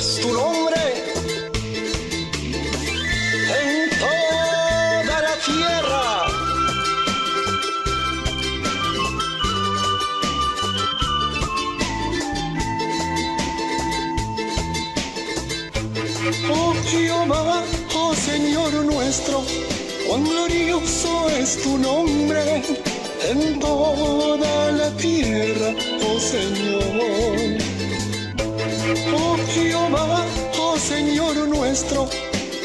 es tu nombre en toda la tierra. Oh Jehová, oh Señor nuestro, cuán glorioso es tu nombre en toda la tierra, oh Señor. Oh Jehová, oh Señor nuestro,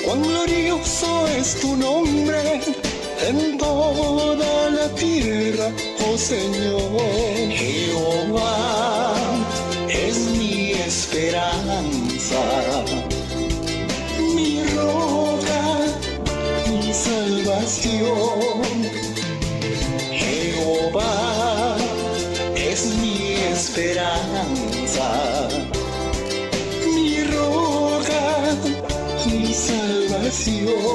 cuán glorioso es tu nombre en toda la tierra, oh Señor. Jehová es mi esperanza, mi roca, mi salvación. Jehová es mi esperanza, mi roca, mi salvación.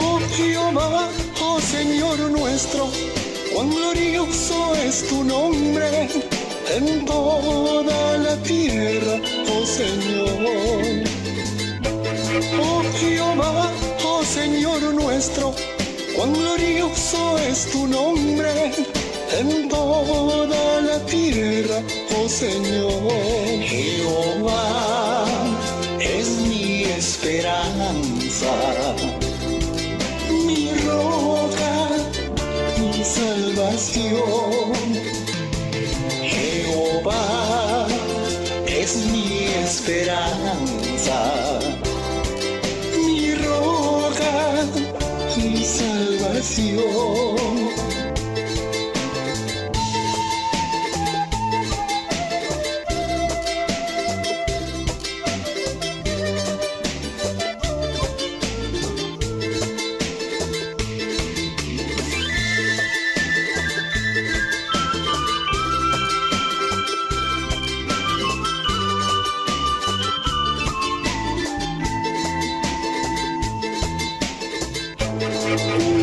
Oh Jehová, oh Señor nuestro, cuán glorioso es tu nombre en toda la tierra, oh Señor. Oh Jehová, oh Señor nuestro, cuán glorioso es tu nombre en toda la tierra, oh Señor. Jehová es mi esperanza, mi roca, mi salvación. Jehová es mi esperanza, mi roca, mi salvación.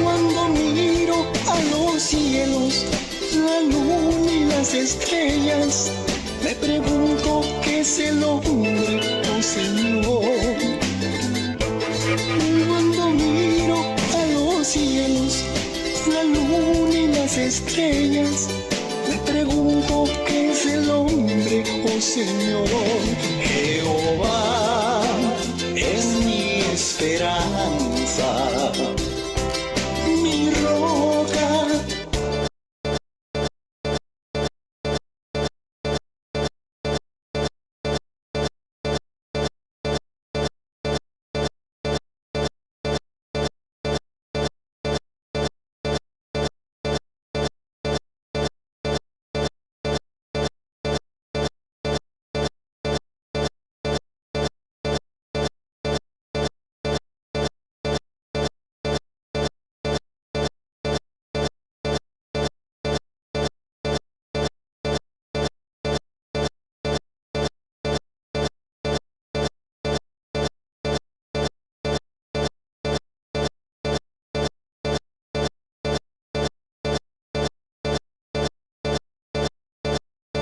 Cuando miro a los cielos, la luna y las estrellas, me pregunto qué es el hombre, oh Señor. Cuando miro a los cielos, la luna y las estrellas, me pregunto qué es el hombre, oh Señor. Jehová es mi esperanza,